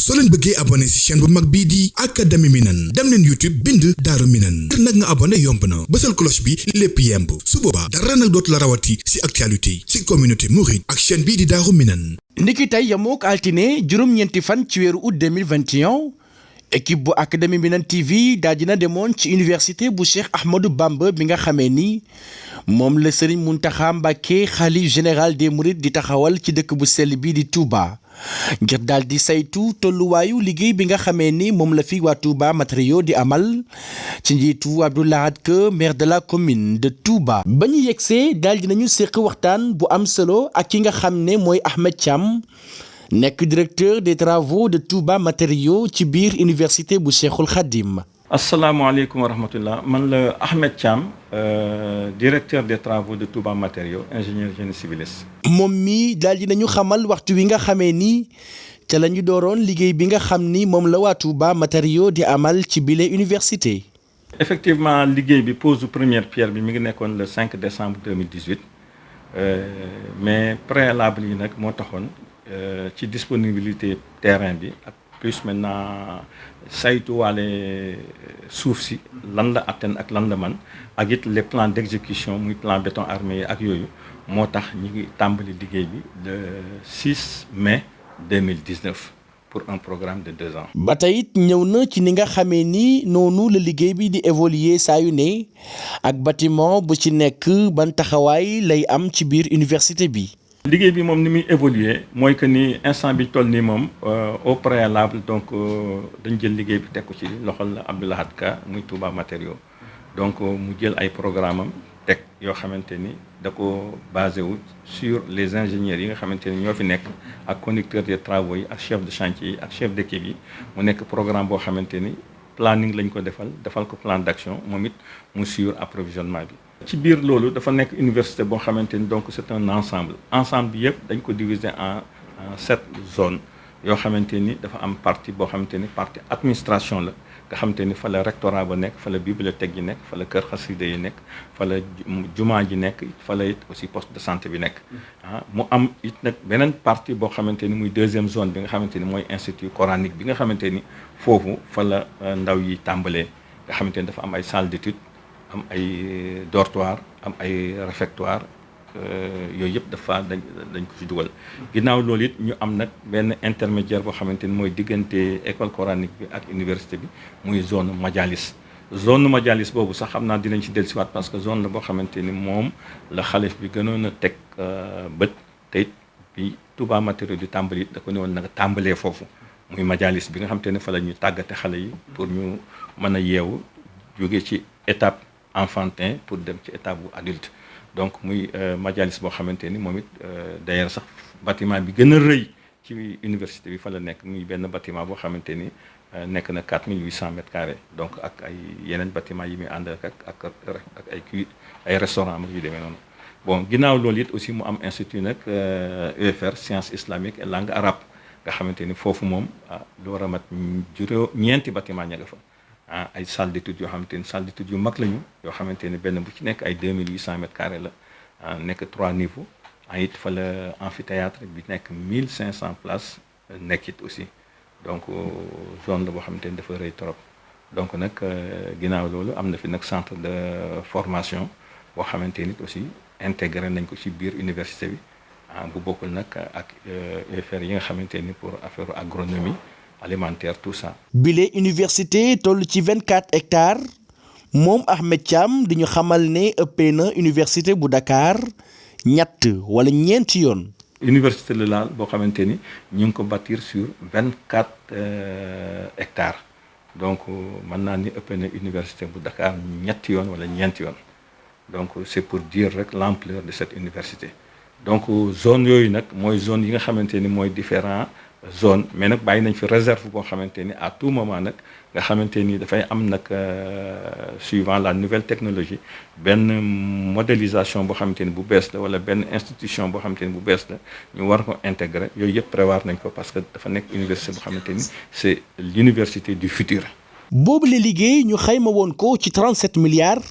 soo leen bëggee abonné ci chaîne bu mag bii di Académie Minane dem leen YouTube bind Daaru Minane ngir nag nga abonné yomb na bësal cloche bi lépp yemb su boobaa dara nag dootu la rawati ci actualité ci communauté mouride ak chaîne bii di Daaru Minane. niki tey yamook altine juróom-ñeenti fan ci weeru août 2021 équipe bu Académie Minane TV daa dina demoon ci université bu Cheikh Ahmadou Bamba bi nga xamee ni moom la Serigne Mountakha Mbacké xalif général des Mourides di taxawal ci dëkk bu sell bii di Touba ngir daal di saytu tolluwaayu liggéey bi nga xamee ni moom la fi waa Touba Matériaux di amal ci njiitu Abdou Lahad Ka maire de la commune de Touba. ba ñu yegsee daal dinañu séq waxtaan bu am solo ak ki nga xam ne mooy Ahmed Thiam nekk directeur des travaux de Touba Matériaux ci biir université bu Cheikhul Khadim. asalaamaaleykum wa rahmatullah man la Ahmed Thiam directeur des travaux de Touba Matériaux ingénieur génie civiliste. moom mii daal dinañu xamal waxtu wi nga xamee ni ca la ñu dooroon liggéey bi nga xam ni moom la waa Touba Matériaux di amal ci bile université. effectivement liggéey bi pose première pierre bi mi ngi nekkoon le 5 décembre 2018 mais préalable yi nag moo taxoon ci disponibilité terrain bi ak plus maintenant saytuwaale suuf si lan la atteindre ak lan la man ak it les plans d'exécution muy plan béton armé ak yooyu moo tax ñi ngi tàmbali liggéey bi le 6 mai 2019 pour un programme de 2 ans. ba tey it ñëw na ci ni nga xamee ni noonu la liggéey bi di évoluer saa yu ne ak bâtiment bu ci nekk ban taxawaay lay am ci biir université bi. liggéey bi moom ni muy évoluer mooy que ni instant bi toll nii moom au préalable donc dañ jël liggéey bi teg ko ci loxol Abdou Lahad Ka muy Touba Matériaux donc mu jël ay programme am teg yoo xamante ni da ko basé wu sur les ingénieurs yi nga xamante ni ñoo fi nekk ak conducteur des travaux yi ak chef de chantier yi ak chef d'équipe yi mu nekk programme boo xamante ni planning lañ ko defal ko plan d'action moom it mu suivre approvisionnement bi. ci biir loolu dafa nekk université boo xamante ni donc c'est un ensemble bi yëpp dañ ko diviser en 7 zones yoo xamante ni dafa am partie boo xamante ni partie administration la nga xamante ni fa la rectorat ba nekk fa la bibliothèque yi nekk fa la kër xasida yi nekk fa la jumaa ji nekk fa la it aussi poste de santé bi nekk mu am it nag beneen partie boo xamante ni muy deuxième zone bi nga xamante ni mooy institut coranique bi nga xamante ni foofu fa la ndaw yi tàmbalee nga xamante ni dafa am ay salle d'étude am ay dortoir am ay réfectoire yooyu yëpp dafa dañ ko ci dugal ginnaaw loolu it ñu am nag benn intermédiaire boo xamante ni mooy diggante école coranique bi ak université bi muy zone majalis boobu sax xam naa dinañ ci dellusiwaat parce que zone la boo xamante ni moom la xalif bi gënoon a teg bët te it bi Touba Matériaux di tàmbali da ko ne woon nag tàmbalee foofu muy majalis bi nga xamante ne fa la ñuy tàggate xale yi pour ñu mën a yeewu jóge ci étape enfantin pour dem ci étape bu adulte donc muy majalis boo xamante ni moom it d'ailleurs sax bâtiment bi gën a rëy ci université bi fa la nekk muy benn bâtiment boo xamante ni nekk na 4800 mètres carrés donc ak ay yeneen bâtiment yi muy ànd ak ay restaurant yu demee noonu bon ginnaaw loolu it aussi mu am institut nag UFR sciences islamiques et langue arabe nga xamante ni foofu moom lu war a mat ñeenti bâtiment ña nga fa ay salle d'études yoo xamante ni salle d'études yu mag lañu yoo xamante ni benn bu ci nekk ay 2800 mètres carrés la nekk 3 niveaux it fa la amphithéâtre bi nekk 1500 places nekk it aussi donc zone la boo xamante ni dafa rëy trop donc nag ginnaaw loolu am na fi nag centre de formation boo xamante ni aussi intégré nañ ko ci biir université bi bu bokkul nag ak UFR yi nga xamante ni pour affaire agronomie alimentaire tout ça. bile université toll ci 24 hectares moom Ahmed Thiam di ñu xamal ne ëppee na université bu Dakar ñett wala ñeenti yoon. université la laal boo xamante ni ñu ngi ko bâtir sur 24 hectares donc mën naa ni ëppee na université bu Dakar ñetti yoon wala ñeenti yoon donc c'est pour dire rek l'ampleur de cette université donc zone yooyu nag mooy zone yi nga xamante ni mooy différents zone mais nag bàyyi nañ fi réserve boo xamante ni à tout moment nag nga xamante ni dafay am nag suivant la nouvelle technologie benn modélisation boo xamante ni bu bees la wala benn institution boo xamante ni bu bees la ñu war ko intégrer yooyu yëpp prévoir nañ ko parce que dafa nekk université boo xamante ni c'est l'université du futur. boobu la liggéey ñu xayma woon ko ci 37 milliards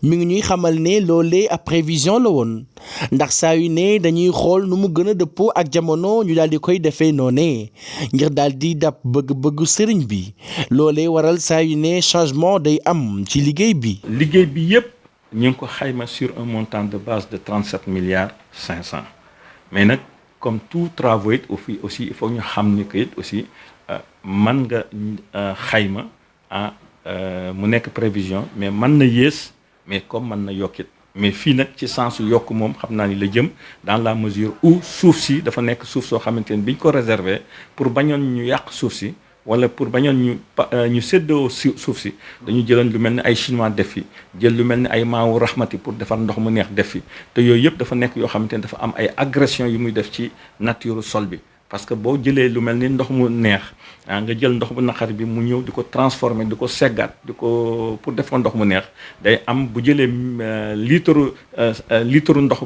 mi ngi ñuy xamal ne loolee ab prévision la woon ndax saa yu ne dañuy xool nu mu gën a dëppoo ak jamono ñu daal di koy defee noonee ngir daal di dab bëgg-bëggu sëriñ bi loolee waral saa yu ne changement day am ci liggéey bi. liggéey bi yëpp ñu ngi ko xayma sur un montant de base de 37 milliards 500 mais nag comme tout travaux it aussi il faut ñu xam ni que it aussi mën nga xayma mu nekk prévision mais mën na yées mais comme mën na yokkit mais fii nag ci sens yokk moom xam naa ni la jëm dans la mesure où suuf si dafa nekk suuf soo xamante ni biñ ko réserver pour bañoon ñu yàq suuf si wala pour bañoon ñu séddoo suuf si dañu jëloon lu mel ni ay chinois def fi jël lu mel ni ay maawu rahmati pour defar ndox mu neex def fi te yooyu yëpp dafa nekk yoo xamante ni dafa am ay agression yu muy def ci nature sol bi parce que boo jëlee lu mel ni ndox mu neex nga jël ndox bu naqari bi mu ñëw di ko transformer di ko seggaat di ko pour def ko ndox mu neex day am bu jëlee litre ndox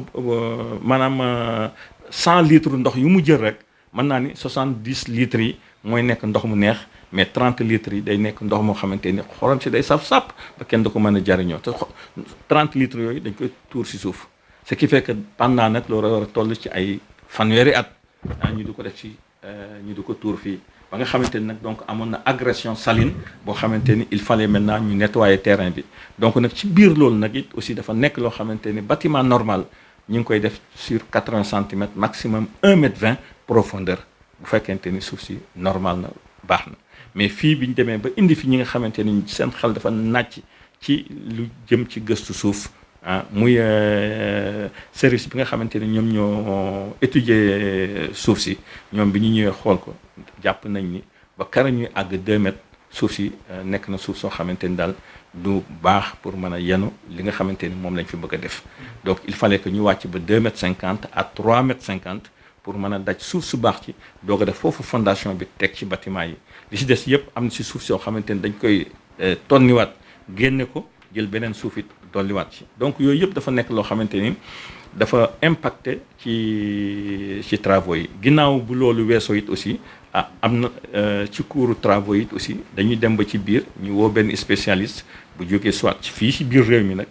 maanaam 100 litres ndox yu mu jël rek mën naa ni 70 litres yi mooy nekk ndox mu neex mais 30 litres yi day nekk ndox moo xamante ni xorom si day saf-sàpp ba kenn du ko mën a jariñoo te 30 litres yooyu dañ koy tuur si suuf ce qui fait que pendant nag loolu war a toll ci ay fanweeri at ñu di ko def ci ñu di ko tuur fii ba nga xamante ni nag donc amoon na agression saline boo xamante ni il fallait maintenant ñu nettoyer terrain bi donc nag ci biir loolu nag it aussi dafa nekk loo xamante ni bâtiment normal ñu ngi koy def sur 80 centimètres maximum 1 mètre 20 profondeur bu fekkente ni suuf si normal na baax na mais fii bi ñu demee ba indi fi ñi nga xamante ni seen xel dafa nàcc ci lu jëm ci gëstu suuf muy service bi nga xamante ni ñoom ñoo étudier suuf si ñoom bi ñu ñëwee xool ko jàpp nañ ni ba kara ñuy àgg 2 mètres suuf si nekk na suuf soo xamante ni daal du baax pour mën a yenu li nga xamante ni moom lañ fi bëgg a def donc il fallait que ñu wàcc ba 2 mètres 50 à 3 mètres 50 pour mën a daj suuf su baax ci doog a def foofu fondation bi teg ci bâtiment yi li ci des yëpp am na si suuf soo xamante ni dañ koy tonniwaat génne ko jël beneen suuf it dolliwaat ci donc yooyu yëpp dafa nekk loo xamante ni dafa impacté ci travaux yi ginnaaw bu loolu weesoo it aussi am na ci cours travaux yi it aussi dañuy dem ba ci biir ñu woo benn spécialiste bu jógee soit fii ci biir réew mi nag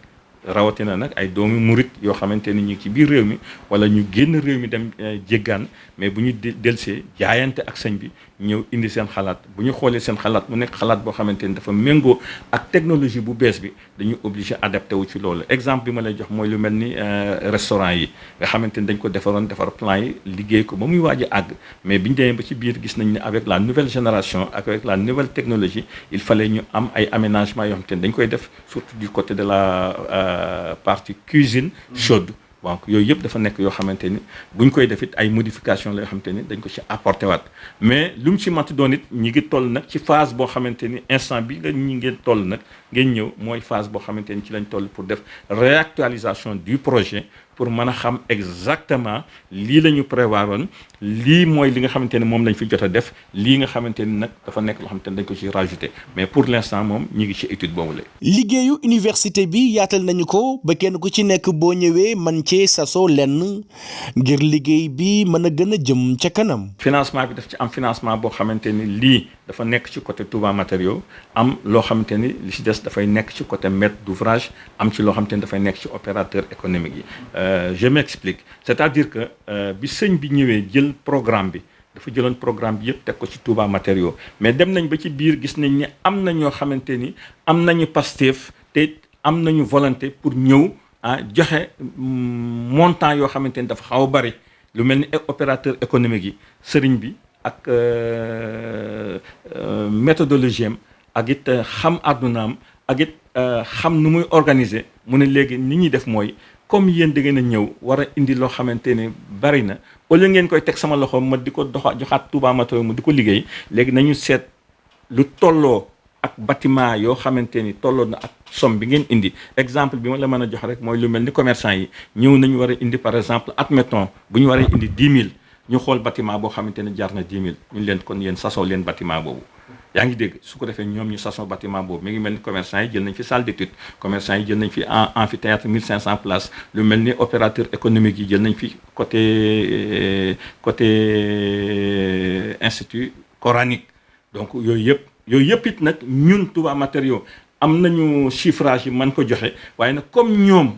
rawatina nag ay doomi murit yoo xamante ni ñu ngi ci biir réew mi wala ñu génn réew mi dem jéggaan mais bu ñu delsee jaayante ak sëñ bi ñëw indi seen xalaat bu ñu xoolee seen xalaat mu nekk xalaat boo xamante ni dafa méngoo ak technologie bu bees bi dañu obligé adapté wu ci loolu exemple bi ma lay jox mooy lu mel ni restaurant yi nga xamante ni dañ ko defar plan yi liggéey ko ba muy waaj a àgg mais bi ñu demee ba ci biir gis nañ ne avec la nouvelle génération avec la nouvelle technologie il fallait ñu am ay aménagement yoo xamante ni dañ koy def surtout du côté de la partie cuisine chaude donc yooyu yëpp dafa nekk yoo xamante ni buñ koy def it ay modification la yoo xamante ni dañ ko ci apporté waat mais lu mu ci mati doon it ñi ngi toll nag ci phase boo xamante ni instant bi nga ñi ngeen toll nag ngeen ñëw mooy phase boo xamante ni ci lañ toll pour def réactualisation du projet pour mën a xam exactement lii la ñu prévoir woon lii mooy li nga xamante ni moom lañ fi jot a def lii nga xamante ni nag dafa nekk loo xamante ni dañ ko ci rajouté mais pour l'instant moom ñi ngi ci étude boobu la. liggéeyu université bi yaatal nañu ko ba kenn ku ci nekk boo ñëwee man cee sasoo lenn ngir liggéey bi mën a gën a jëm ca kanam. financement bi daf ci am financement boo xamante ni lii dafa nekk ci côté Touba Matériaux am loo xamante ni li ci des dafay nekk ci côté maître d'ouvrage am ci loo xamante ni dafay nekk ci opérateur économique yi. Je m'explique c'est-à-dire que bi sëñ bi ñëwee jël programme bi dafa jëloon programme bi yëpp teg ko ci Touba Matériaux mais dem nañ ba ci biir gis nañ ni am na ñoo xamante ni am nañu Pastef te am nañu volonté pour ñëw joxe montant yoo xamante ni dafa xaw a bari lu mel ni opérateur économique yi sëriñ bi ak méthodologie am ak it xam àddunaam ak it xam nu muy organiser mu ne léegi ni ñuy def mooy comme yéen da ngeen a ñëw war a indi loo xamante ne bari na au lieu ngeen koy teg sama loxo ma di ko joxaat Touba Matériaux mu di ko liggéey léegi nañu seet lu tolloo ak bâtiment yoo xamante ni tolloo na ak somme bi ngeen indi exemple bi ma la mën a jox rek mooy lu mel ni commerçant yi ñëw nañu war a indi par exemple admettons bu ñu war a indi 10 000 ñu xool bâtiment boo xamante ne jar na 10 000 ñu leen kon yéen sasoo leen bâtiment boobu. yaa ngi dégg su ko defee ñoom ñu sasoo bâtiment boobu mi ngi mel ni commerçant yi jël nañ fi salle d'étude commerçant yi jël nañ fi amphithéâtre 1500 places lu mel ni opérateur économique yi jël nañ fi côté institut coranique donc yooyu yëpp it nag ñun Touba Matériaux am nañu chiffrage yi mën ko joxe waaye nag comme ñoom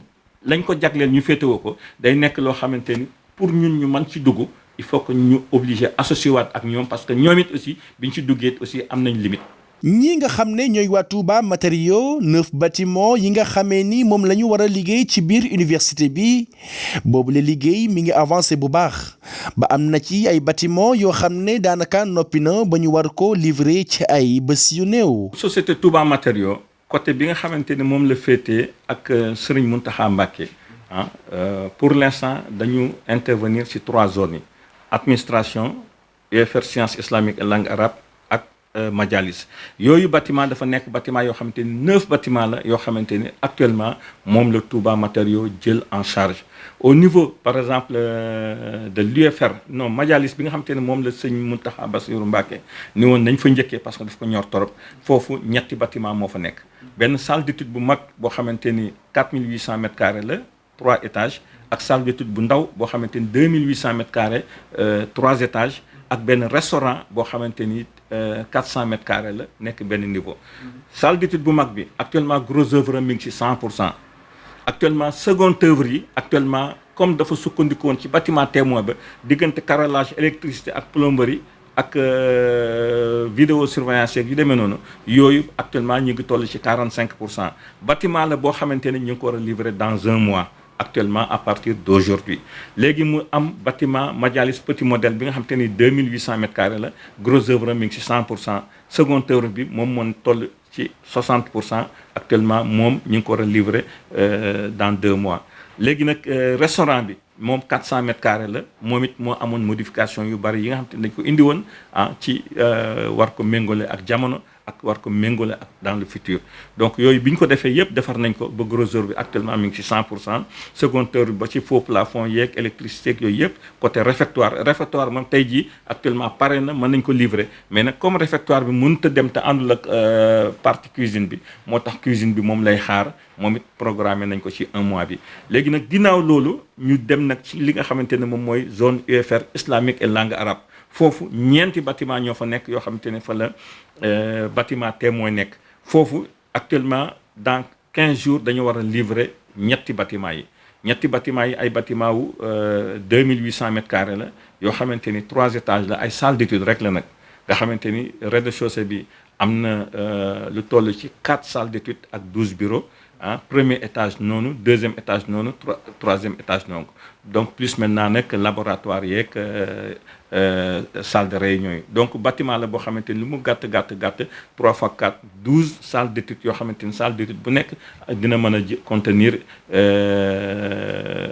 lañ ko jagleel ñu féetewoo ko day nekk loo xamante ni pour ñun ñu mën ci dugg il faut que ñu obligé associé waat ak ñoom parce que ñoom it aussi biñ ci duggee aussi am nañ limite. ñi nga xam ne ñooy waa Touba matériaux 9 bâtiments yi nga xamee ni moom la ñu war a liggéey ci biir université bi boobu la liggéey mi ngi avancé bu baax ba am na ci ay bâtiments yoo xam ne daanaka noppi na ba ñu war ko livrer ci ay bés yu néew. société Touba matériaux côté bi nga xamante ne moom la féetee ak Serigne Mountakha Mbacké pour l'instant dañu intervenir ci 3 zones yi administration UFR sciences islamiques et langue arabe ak majalis yooyu bâtiment dafa nekk bâtiment yoo xamante ni 9 bâtiment la yoo xamante ni actuellement moom la Touba matériaux jël en charge au niveau par exemple de l'UFR non majalis bi nga xamante ne moom la sëñ Mountakha Bassirou Mbacké ni woon nañ fa njëkkee parce que daf ko ñor torop foofu ñetti bâtiment moo fa nekk benn salle d'étude bu mag boo xamante ni 4800 mètres carrés la 3 étages ak salle d'étude bu ndaw boo xamante ni 2800 mètres carrés 3 étages ak benn restaurant boo xamante ni 400 mètres carrés la nekk benn niveau. salle d'étude bu mag bi actuellement gros œuvre mi ngi ci 100%. actuellement seconde œuvre yi actuellement comme dafa sukkandiku woon ci bâtiment témoin ba diggante carrelage électricité ak plomberie ak vidéosurveillance yu demee noonu yooyu actuellement ñu ngi toll ci 45%. bâtiment la boo xamante ni ñu ngi ko war a livrer dans 1 mois. actuellement à partir d'aujourd'hui léegi mu am bâtiment majalis petit modèle bi nga xamante ni 2800 mètres carrés la gros œuvre mi ngi ci 100%. seconde œuvre bi moom moo toll ci 60% actuellement moom ñu ngi ko war a livrer dans 2 mois. léegi nag restaurant bi moom 400 mètres carrés la moom it moo amoon modification yu bari yi nga xamante ni dañ ko indi woon ci war ko méngale ak jamono ak war ko méngale ak dans le futur donc yooyu bi ñu ko defee yëpp defar nañ ko ba gros œuvre bi actuellement mi ngi ci 100%. seconde œuvre ba ci faux plafond yeeg électricité yooyu yëpp côté réfectoire moom tey jii actuellement pare na mën nañ ko livrer mais nag comme réfectoire bi mënut a dem te àndul ak partie cuisine bi moo tax cuisine bi moom lay xaar moom it programmé nañ ko ci 1 mois bi. léegi nag ginnaaw loolu ñu dem nag ci li nga xamante ne moom mooy zone UFR islamique et langue arabe foofu ñeenti bâtiment ñoo fa nekk yoo xamante ne fa la bâtiment témoin nekk foofu actuellement dans 15 jours dañu war a livrer ñetti bâtiment yi ay bâtiment wu 2800 mètres carrés la yoo xamante ni 3 étages la ay salle d'étude rek la nag nga xamante ni rez-de-chaussée bi am na lu toll ci 4 salles d'étude ak 12 bureaux premier étage noonu deuxième étage noonu troisième étage noonu donc plus maintenant nag laboratoire yeeg salle de réunion yi donc bâtiment la boo xamante ni lu mu gàtt 3 fois 4 12 salles d'étude yoo xamante ni salle d'étude bu nekk dina mën a contenir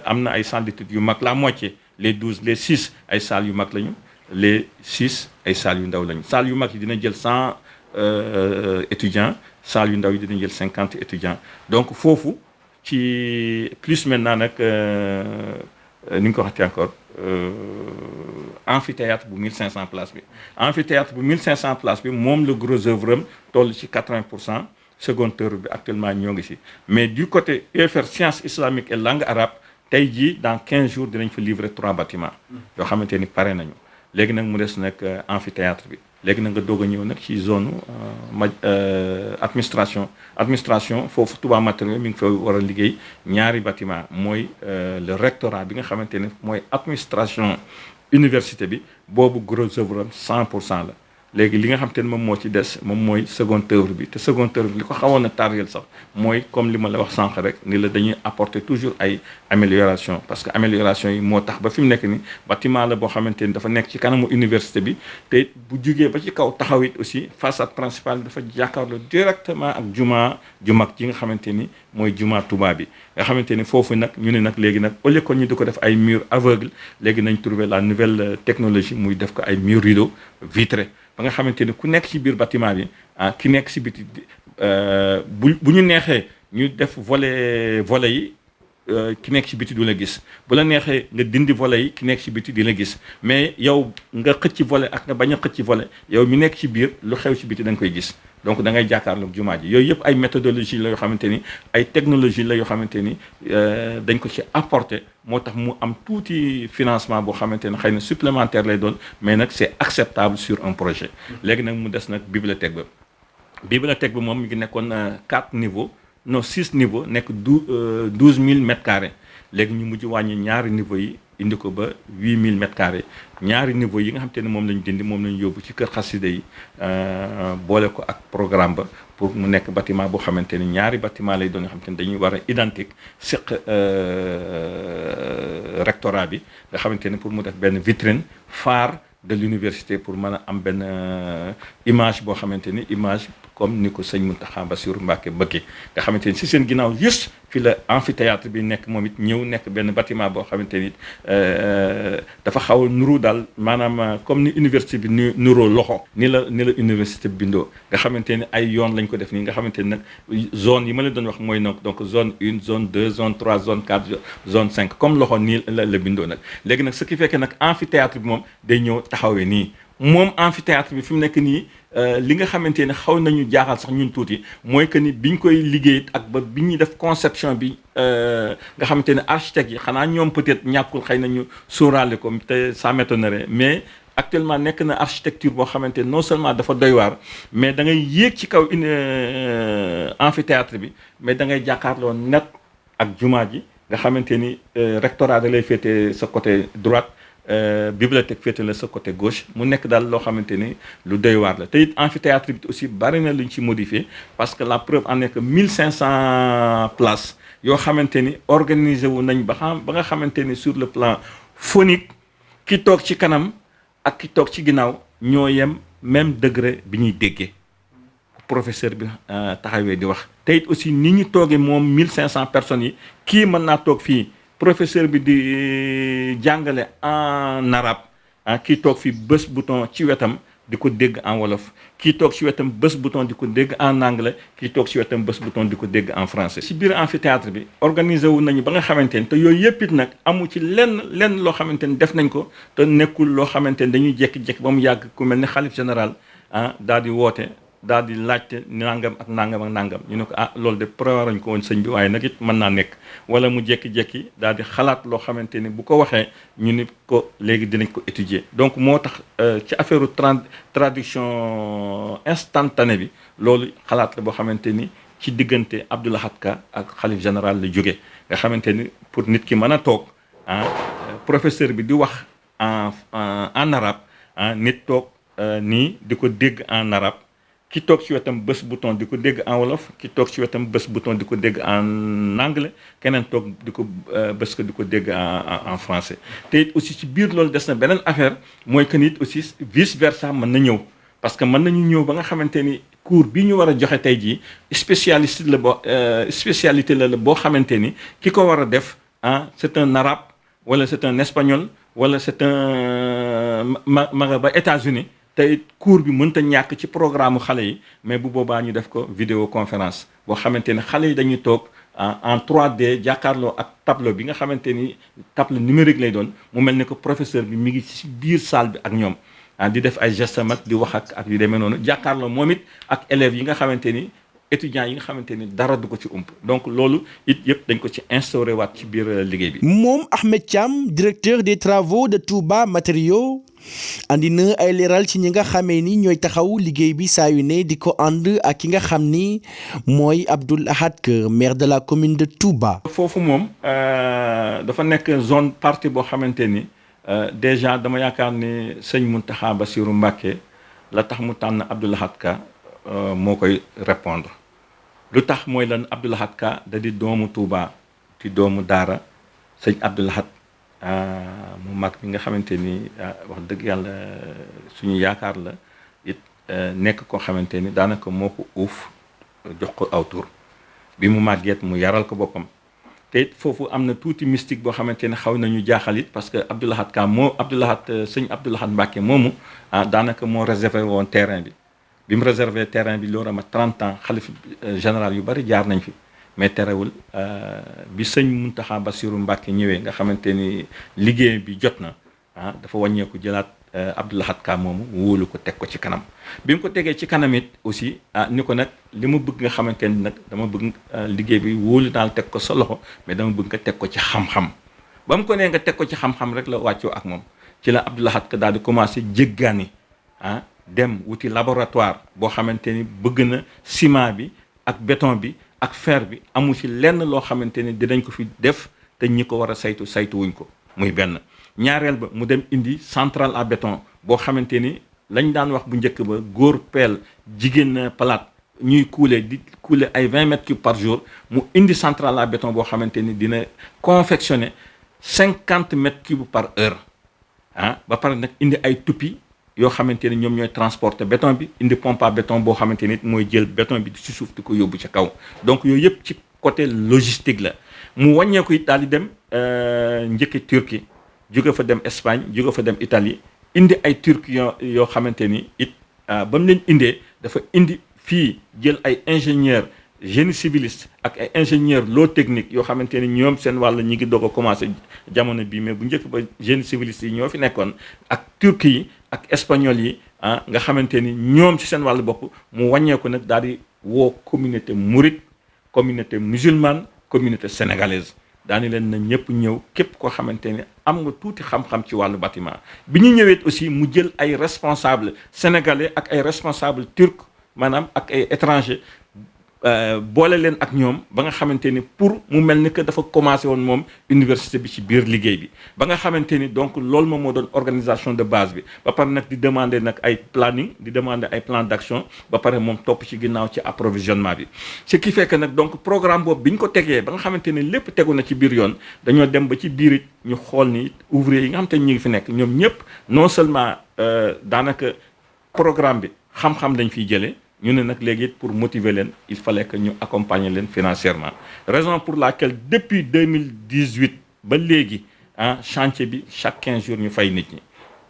am na ay salles d'étude yu mag la moitié les 12 les 6 ay salles yu mag lañu les 6 ay salles yu ndaw lañu salles yu mag yi dina jël 100 étudiants salle yu ndaw yi dina jël 50 étudiants donc foofu ci plus maintenant nag ni nga ko waxee encore amphithéâtre bu 1500 places bi amphithéâtre bu 1500 places bi moom le gros œuvre am toll ci 80%. seconde œuvre bi actuellement ñoo ngi ci mais du côté UFR sciences islamiques et langue arabe tey jii dans 15 jours dinañ fa livrer 3 bâtiments yoo xamante ni pare nañu léegi nag mu des nag amphithéâtre bi. léegi na nga doog a ñëw nag ci zone administration foofu Touba matériaux mi ngi fa war a liggéey ñaari bâtiment mooy le rectorat bi nga xamante ne mooy administration université bi boobu gros œuvre am 100% la léegi li nga xamante ne moom moo ci des moom mooy seconde œuvre bi te seconde œuvre bi li ko xawoon a tardel sax mooy comme li ma la wax sànq rek ni la dañuy apporter toujours ay amélioration parce que amélioration yi moo tax ba fi mu nekk ni bâtiment la boo xamante ni dafa nekk ci kanamu université bi te bu jugee ba ci kaw taxaw it aussi façade principale dafa jàkkaarloo directement ak jumaa ju mag ji nga xamante ni mooy jumaa Touba bi nga xamante ni foofu nag ñu ne nag léegi nag au lieu que ñu di ko def ay murs aveugles léegi nañ trouver la nouvelle technologie muy def ko ay murs rideaux vitrés ba nga xamante ni ku nekk ci biir bâtiment bi ki nekk ci biti bu ñu neexee ñu def volet yi ki nekk ci biti du la gis bu la neexee nga dindi volet yi ki nekk ci biti di la gis mais yow nga xëcc volet ak nga bañ a xëcc volet yow mi nekk ci biir lu xew ci biti da nga koy gis donc da ngay jàkkaarloog jumaa ji yooyu yëpp ay méthodologie la yoo xamante ni ay technologie la yoo xamante ni dañ ko ci apporter moo tax mu am tuuti financement boo xamante ne xëy na supplémentaire lay doon mais nag c'est acceptable sur un projet léegi nag mu des nag bibliothèque ba bibliothèque bi moom mi ngi nekkoon 4 niveaux non 6 niveaux nekk 12000 mètres carrés léegi ñu mujj wàññi ñaari niveau yi indi ko ba 8000 mètres carrés ñaari niveau yi nga xam te ne moom lañu dindi moom lañu yóbbu ci kër xasida yi boole ko ak programme ba pour mu nekk bâtiment boo xamante ni ñaari bâtiment lay doon nga xam te ne dañuy war a identique seq rectorat bi nga xamante ne pour mu def benn vitrine phare de l'université pour mën a am benn image boo xamante ni image comme ni ko sëñ Mountakha Bassirou Mbacké bëggee nga xamante ni si seen ginnaaw juste fi la amphithéâtre bi nekk moom it ñëw nekk benn bâtiment boo xamante ni dafa xaw a nuru daal maanaam comme ni université bi nuroo loxo ni la université bi bindoo nga xamante ni ay yoon lañ ko def nii nga xamante ni nag zone yi ma leen doon wax mooy nag donc zone 1 zone 2 zone 3 zone 4 zone 5 comme loxo nii la bindoo nag léegi nag ce qui fait que nag amphithéâtre bi moom day ñëw taxawee nii moom amphithéâtre bi fi mu nekk nii li nga xamante ne xaw nañu jaaxal sax ñun tuuti mooy que ni biñ koy liggéey ak ba bi ñuy def conception bi nga xamante ne architecte yi xanaa ñoom peut-être ñàkkul xëy nañu sóoraale ko te ça m'étonnerait mais actuellement nekk na architecture boo xamante ne non seulement dafa doy waar mais da ngay yéeg ci kaw amphithéâtre bi mais da ngay jàkkaarloo net ak jumaa ji nga xamante ni rectorat da lay féete sa côté droite bibliothèque féete la sa côté gauche mu nekk daal loo xamante ni lu doy waar la te it amphithéâtre bi aussi bari na lu ñu ci modifié parce que la preuve en est que 1500 places yoo xamante ni organisé wu nañ ba nga xamante ni sur le plan phonique ki toog ci kanam ak ki toog ci ginnaaw ñoo yem même degré bi ñuy déggee professeur bi taxawee di wax te it aussi ni ñu toogee moom 1500 personnes yi kii mën naa toog fii professeur bi di jàngale en arabe kii toog fi bës bouton ci wetam di ko dégg en wolof kii toog ci wetam bës bouton di ko dégg en anglais kii toog ci wetam bës bouton di ko dégg en français. ci biir amphithéâtre bi organisé wu nañu ba nga xamante ni te yooyu yëpp it nag amu ci lenn loo xamante ni def nañ ko te nekkul loo xamante ni dañuy jékki-jékki ba mu yàgg ku mel ni xalif général daal di woote. daal di laajte nangam ak nangam ak nangam ñu ne ko loolu de prévoir ñu ko woon sëñ bi waaye nag it mën naa nekk wala mu jékki-jékki daal di xalaat loo xamante ni bu ko waxee ñu ni ko léegi dinañ ko étudier donc moo tax ci affaire traduction instantanée bi loolu xalaat la boo xamante ni ci diggante Abdou Lahad Ka ak xalif général la jóge nga xamante ni pour nit ki mën a toog professeur bi di wax en arabe nit toog nii di ko dégg en arabe ki toog ci wetam bés bouton di ko dégg en wolof ki toog ci wetam bés bouton di ko dégg en anglais keneen toog di ko bés ko di ko dégg en français te it aussi ci biir loolu des na beneen affaire mooy que nit aussi vice versa mën na ñëw parce que mën nañu ñëw ba nga xamante ni cours bi ñu war a joxe tey jii spécialité la boo xamante ni ki ko war a def c'est un arabe wala c'est un espagnol wala c'est un ma ba États-Unis te cours bi mënta ñàkk ci programme xale yi mais bu boobaa ñu def ko vidéoconférence boo xamante ni xale yi dañuy toog en 3D jàkkaarloo ak tableau bi nga xamante ni tableau numérique lay doon mu mel ni que professeur bi mi ngi ci biir salle bi ak ñoom di def ay gestes mag di wax ak yu demee noonu jàkkaarloo moom it ak élèves yi nga xamante ni étudiants yi nga xamante ni dara du ko ci ump donc loolu it yëpp dañ ko ci instauré waat ci biir liggéey bi. moom Ahmed Thiam directeur des travaux de Touba Matériaux andi na ay leeral ci ñi nga xamee ni ñooy taxaw liggéey bi saa yu ne di ko ànd ak ki nga xam ni mooy Abdou Lahad Ka maire de la commune de Touba. foofu moom dafa nekk zone partie boo xamante ni déjà dama yaakaar ni sëñ Mountakha Bassirou Mbacké la tax mu tànn Abdou Lahad Ka moo koy répondre lu tax mooy lan Abdou Lahad Ka da di doomu Touba di doomu Daara sëñ Abdou Lahad mu mag mi nga xamante ni wax dëgg yàlla suñu yaakaar la it nekk koo xamante ni daanaka moo ko uuf jox ko aw tur bi mu màggeet mu yaral ko boppam te it foofu am na tuuti mystique boo xamante ne xaw nañu jaaxal it parce que Abdou Lahad Ka sëñ Abdou Lahad Mbacké moomu daanaka moo réservé woon terrain bi mu réservé terrain bi loolu ma 30 ans xalif général yu bari jaar nañ fi mais terewul bi sëñ Mountakha Bassirou Mbacké ñëwee nga xamante ni liggéey bi jot na dafa wàññeeku jëlaat Abdou Lahad Ka moomu wóolu ko teg ko ci kanam bi mu ko tegee ci kanam it aussi ni ko nag li ma bëgg nga xamante ni nag dama bëgg liggéey bi wóolu daal teg ko sa loxo mais dama bëgg nga teg ko ci xam-xam ba mu ko nee nga teg ko ci xam-xam rek la wàccoo ak moom ci la Abdou Lahad Ka daal di commencé jéggaani dem wuti laboratoire boo xamante ni bëgg na ciment bi ak béton bi ak fer bi amu ci lenn loo xamante ni dinañ ko fi def te ñi ko war a saytu wuñ ko muy benn. ñaareel ba mu dem indi centrale à béton boo xamante ni lañ daan wax bu njëkk ba góor peel jigéen palaat ñuy couler ay 20 mètres cubes par jour mu indi centrale à béton boo xamante ni dina confectionner 50 mètres cubes par heure ba pare nag indi ay tupi yoo xamante ni ñoom ñooy transporter béton bi indi pompe à béton boo xamante ni mooy jël béton bi ci suuf di ko yóbbu ca kaw donc yooyu yëpp ci côté logistique la mu wàññeeku it daal di dem njëkki Turquie jóge fa dem Espagne jóge fa dem Italie indi ay turc yoo xamante ni it ba mu leen indee dafa indi fii jël ay ingénieur génie civiliste ak ay ingénieur low technique yoo xamante ni ñoom seen wàll ñi ngi doog a commencé jamono bii mais bu njëkk ba génie civiliste yi ñoo fi nekkoon ak turc yi ak espagnol yi nga xamante ni ñoom ci seen wàllu bopp mu wàññeeku nag daal di woo communauté mouride communauté musulmane communauté sénégalaise daani leen na ñëpp ñëw képp koo xamante ni am nga tuuti xam-xam ci wàllu bâtiment bi ñu ñëwee aussi mu jël ay responsable sénégalais ak ay responsable turc maanaam ak ay étranger boole leen ak ñoom ba nga xamante ni pour mu mel ni que dafa commencé woon moom université bi ci biir liggéey bi ba nga xamante ni donc loolu moom moo doon organisation de base bi ba pare nag di demander nag ay planning di demander ay plan d'action ba pare moom topp ci ginnaaw ci approvisionnement bi ce qui fait que nag donc programme boobu bi ñu ko tegee ba nga xamante ni lépp tegu na ci biir yoon dañoo dem ba ci biir it ñu xool ni ouvrier yi nga xamante ni ñu ngi fi nekk ñoom ñëpp non seulement daanaka programme bi xam-xam dañ fiy jëlee ñu ne nag léegi pour motiver leen il fallait que ñu accompagner leen financièrement raison pour laquelle depuis 2018 ba léegi chantier bi chaque 15 jours ñu fay nit ñi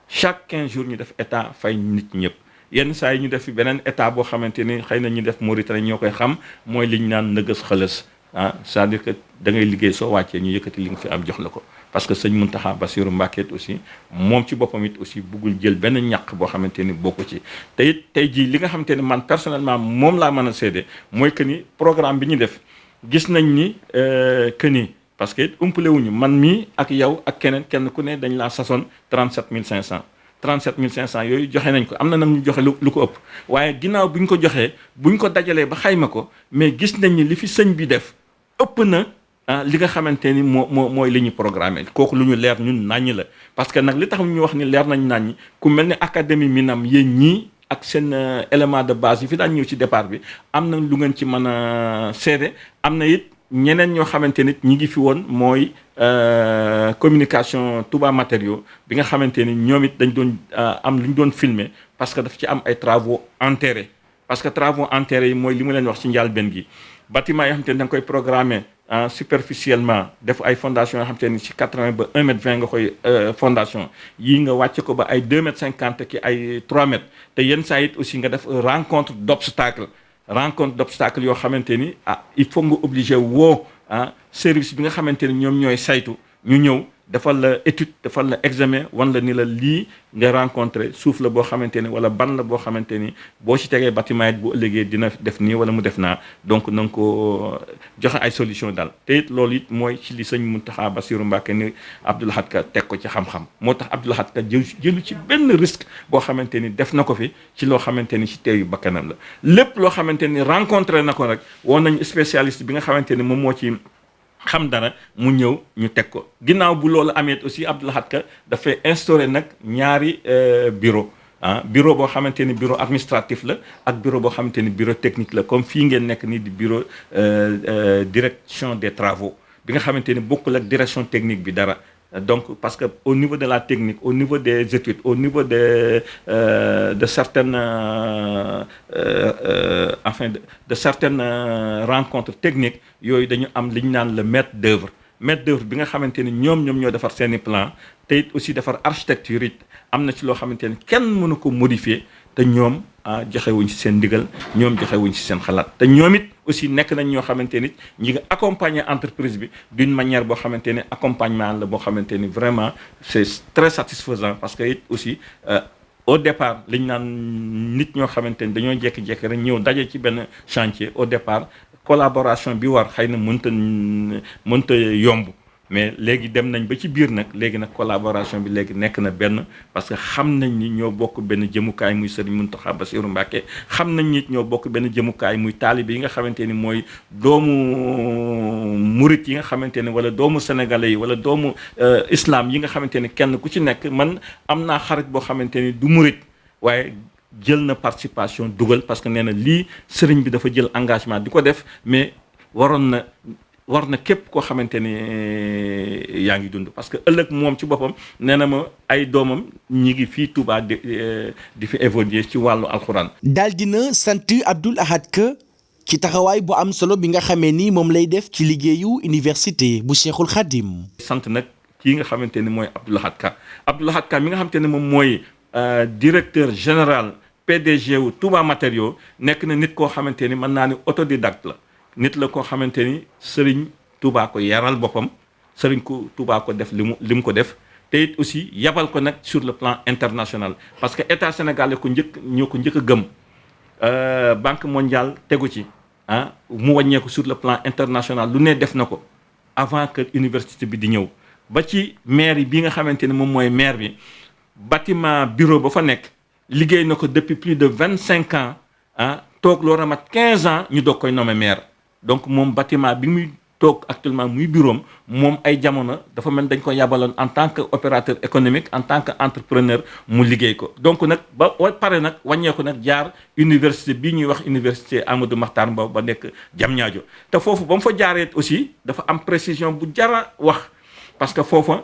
chaque 15 jours ñu def état fay nit ñi ñëpp yenn saa yi ñu def fi beneen état boo xamante ni xëy na ñu def Mauritanie ñoo koy xam mooy li ñu naan nëgës xëlës c'est-à-dire que da ngay liggéey soo wàccee ñu yëkkati li nga fi am jox la ko parce que sëñ Mountakha Bassirou Mbacké aussi moom ci boppam it aussi bëggul jël benn ñàq boo xamante ni bokku ci te it tey jii li nga xamante ni man personnellement moom laa mën a seede mooy que ni programme bi ñu def gis nañ ni que ni parce que it umpale wuñu man mii ak yow ak kenn ku ne dañ laa sasoon 37500 37500 yooyu joxe nañ ko am na nag ñu joxe lu ko ëpp waaye ginnaaw bu ñu ko joxee bu ñu ko dajalee ba xayma ko mais gis nañ ni li fi sëñ bi def ëpp na li nga xamante ni mooy li ñu programmé kooku lu ñu leer ñun naññ la parce que nag li tax ñu wax ni leer nañ naññ ku mel ni académie Minam yéen ñii ak seen élément de base yi fi daan ñëw ci départ bi am na lu ngeen ci mën a seede am na it ñeneen ñoo xamante nit ñi ngi fi woon mooy communication Touba Matériaux bi nga xamante ni ñoom it dañ doon am lu ñu doon filmer parce que daf ci am ay travaux enterrés parce que travaux enterrés yi mooy li ma leen wax ci njëlbéen gi bâtiment yoo xamante ni da nga koy programmer superficiellement def ay fondation yoo xamante ni ci 80 ba 1 mètre 20 nga koy fondation yii nga wàcce ko ba ay 2 mètres 50 ki ay 3 mètres te yenn saa it aussi nga def rencontre d'obstacle yoo xamante ni il faut nga obligé woo service bi nga xamante ni ñoom ñooy saytu ñu ñëw defal la étude defal la examen wan la ni la lii nga rencontré suuf la boo xamante ni wala ban la boo xamante ni boo ci tegee bâtiment it bu ëllëgee dina def nii wala mu def naa donc na nga ko joxe ay solution daal te it loolu it mooy ci li sëñ Mountakha Bassirou Mbacké ni Abdou Lahad Ka teg ko ci xam-xam moo tax Abdou Lahad Ka jëlu ci benn risque boo xamante ni def na ko fi ci loo xamante ni ci teeyu bakkanam la lépp loo xamante ni rencontré na ko rek woon nañu spécialiste bi nga xamante ni moom moo ci xam dara mu ñëw ñu teg ko ginnaaw bu loolu amee aussi Abdou Lahad Ka dafay instauré nag ñaari bureau bureau boo xamante ni bureau administratif la ak bureau boo xamante ni bureau technique la comme fii ngeen nekk nii di bureau direction des travaux bi nga xamante ni bokkul ak direction technique bi dara donc parce que au niveau de la technique au niveau des études au niveau de certaines de certaines rencontres techniques yooyu dañu am li ñu naan le maître d'œuvre bi nga xamante ni ñoom ñoo defar seeni plan te it aussi defar architecture it am na ci loo xamante ni kenn mënu ko modifier te ñoom joxewuñ ci seen ndigal ñoom joxewuñ ci seen xalaat te ñoom it aussi nekk nañ ñoo xamante ni ñi nga accompagner entreprise bi d'une manière boo xamante ni accompagnement la boo xamante ni vraiment c'est très satisfaisant parce que it aussi au départ liñ naan nit ñoo xamante ni dañoo jékki-jékki rek ñëw daje ci benn chantier au départ collaboration bi war xëy na mënta yomb mais léegi dem nañ ba ci biir nag léegi nag collaboration bi léegi nekk na benn parce que xam nañ ni ñoo bokk benn jëmukaay muy Serigne Mountakha Bassirou Mbacké xam nañ ni ñoo bokk benn jëmukaay muy taalibe yi nga xamante ni mooy doomu murit yi nga xamante ni wala doomu sénégalais yi wala doomu islam yi nga xamante ni kenn ku ci nekk man am naa xarit boo xamante ni du murit waaye jël na participation dugal parce que nee na lii sëriñ bi dafa jël engagement di ko def mais war na képp koo xamante ni yaa ngi dund parce que ëllëg moom ci boppam nee na ma ay doomam ñi ngi fii Touba di fi évoluer ci wàllu alxuraan. daal dina sant Abdoul Ahad Ka ci taxawaay bu am solo bi nga xamee ni moom lay def ci liggéeyu université bu Cheikhul Khadim. sant nag kii nga xamante ni mooy Abdoul Ahad Ka Abdoul Ahad Ka mi nga xamante ne moom mooy directeur général PDG wu Touba Matériaux nekk na nit koo xamante ni mën naa ni autodidacte la. nit la koo xamante ni Serigne Touba ko yaral boppam Serigne ko Touba ko def li mu ko def te it aussi yabal ko nag sur le plan international parce que état sénégalais ñoo ko njëkk a gëm banque mondiale tegu ci mu wàññeeku sur le plan international lu ne def na ko avant que université bi di ñëw ba ci maire bi nga xamante ni moom mooy maire bi bâtiment bureau ba fa nekk liggéey na ko depuis plus de 25 ans toog loo ramat 15 ans ñu doog koy nommer maire. donc moom bâtiment bi muy toog actuellement muy bureau moom ay jamono dafa mel dañ ko yabaloon en tant que opérateur économique en tant que entrepreneur mu liggéey ko donc nag ba pare nag wàññeeku nag jaar université bii ñuy wax université Amadou Mahtar Mbow ba nekk Diamniadio te foofu ba mu fa jaaree aussi dafa am précision bu jara wax parce que foofa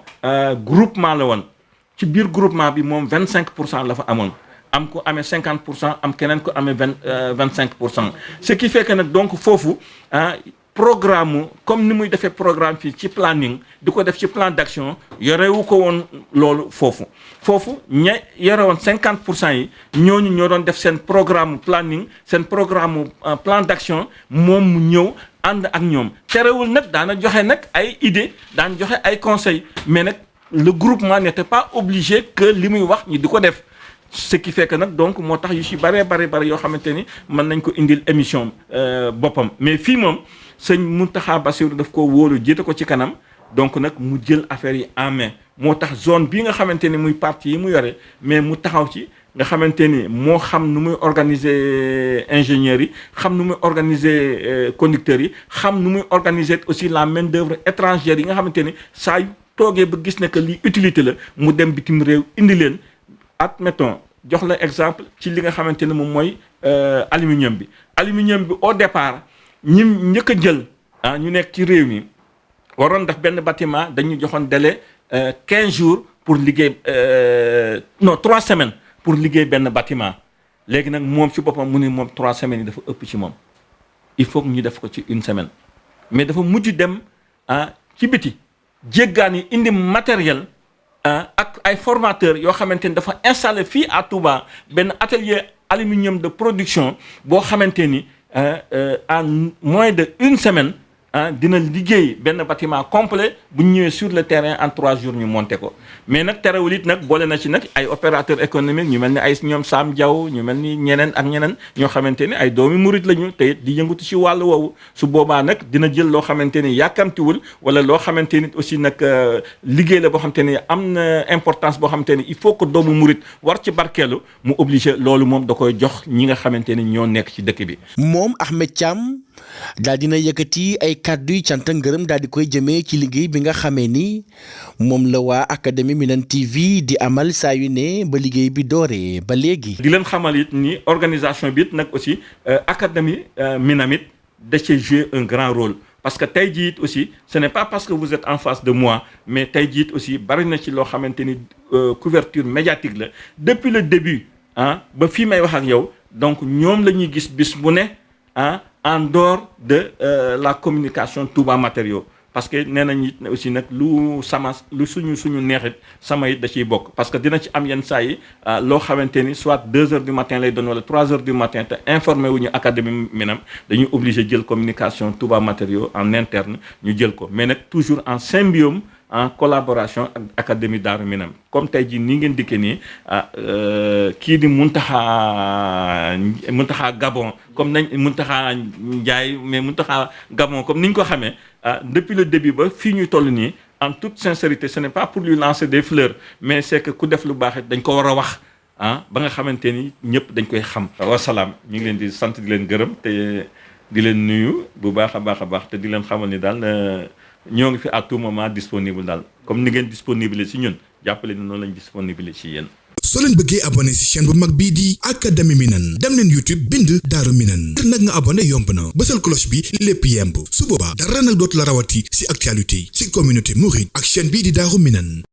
groupement la woon ci biir groupement bi moom 25% la fa amoon am ko amee 50% am keneen ko amee 25%. ce qui fait que nag donc foofu programme comme ni muy defee programme fii ci planning di ko def ci plan d'action yorewu ko woon loolu foofu ña yore woon 50% yi ñooñu ñoo doon def seen programme planning seen programme plan d'action moom mu ñëw ànd ak ñoom terewul nag daana joxe nag ay idées daan joxe ay conseils mais nag le groupement n'était pas obligé que li muy wax ñi di ko def. ce qui fait que nag donc moo tax yu ci bare yoo xamante ni mën nañ ko indil émission boppam mais fii moom sëñ Mountakha Bassirou daf ko wóolu jiite ko ci kanam donc nag mu jël affaire yi en main moo tax zone bii nga xamante ni muy parti yi mu yore mais mu taxaw ci nga xamante ni moo xam nu muy organiser ingénieurs yi xam nu muy organiser conducteurs yi xam nu muy organiser aussi la main d'œuvre étrangère yi nga xamante ni saa yu toogee ba gis ne que lii utilité la mu dem bitim réew indi leen. admettons jox la exemple ci li nga xamante ne moom mooy aluminium bi au départ ñi njëkk a jël ñu nekk ci réew mi waroon def benn bâtiment dañu joxoon délai 15 jours pour liggéey 3 semaines pour liggéey benn bâtiment léegi nag moom ci boppam mu ni moom 3 semaines yi dafa ëpp ci moom il faut que ñu def ko ci 1 semaine mais dafa mujj dem ci biti jéggaan yi indi matériel ak ay formateurs yoo xamante ni dafa installé fii à Touba benn atelier aluminium de production boo xamante ni en moins de 1 semaine dina liggéey benn bâtiment complet bu ñu ñëwee sur le terrain en 3 jours ñu monter ko mais nag terewul it nag boole na ci nag ay opérateurs économiques ñu mel ni ay ñoom Sam Diaw ñu mel ni ñeneen ak ñeneen ñoo xamante ni ay doomi murit lañu te it di yëngatu ci wàllu woowu su boobaa nag dina jël loo xamante ni yàkkamtiwul wala loo xamante ni aussi nag liggéey la boo xamante ni am na importance boo xamante ni il faut que doomu murit war ci barkeelu mu obligé loolu moom da koy jox ñi nga xamante ni ñoo nekk ci dëkk bi. moom Ahmed Thiam daal dina yëkkati ay kàddu yu cant ak ngërëm daal di koy jëmee ci liggéey bi nga xamee ni moom la waa académie Minane TV di amal saa yu ne ba liggéey bi dooree ba léegi. di leen xamal it ni organisation bi it nag aussi académie Minane it da cee jouer un grand rôle parce que tey jii it aussi ce n'est pas parce que vous êtes en face de moi mais tey jii it aussi bari na ci loo xamante ni couverture médiatique la depuis le début ba fii may wax ak yow donc ñoom la ñuy gis bis bu ne en dehors de la communication Touba Matériaux parce que nee nañ it aussi nag lu suñu neexit sama it da ciy bokk parce que dina ci am yenn saa yi loo xamante ni soit 2 heures du matin lay doon wala 3 heures du matin te informé wuñu académie Minane dañuy obligé jël communication Touba Matériaux en interne ñu jël ko mais nag toujours en symbiose en collaboration ak académie Daaru Minam comme tey jii nii ngeen dikkee nii kii di Mountakha Gabon comme nañ Mountakha Ndiaye mais Mountakha Gabon comme ni ñu ko xamee depuis le début ba fii ñuy toll nii en toute sincérité ce n'est pas pour lui lancer des fleurs mais c'est que ku def lu baax dañ ko war a wax ba nga xamante ni ñëpp dañ koy xam. wasalaam ñu ngi leen di sant di leen gërëm te di leen nuyu bu baax a baax te di leen xamal ni daal ñoo ngi fi à tout moment disponible daal comme ni ngeen disponible ci ñun jàppale ni noonu lañ disponible ci yéen. soo leen bëggee abonné ci chaîne bu mag bii di Académie Minane dem leen YouTube bind Daaru Minane ngir nag nga abonné yomb na bësal cloche bi lépp yemb su boobaa dara nag dootu la rawati ci actualité ci communauté mouride ak chaîne bii di Daaru Minane.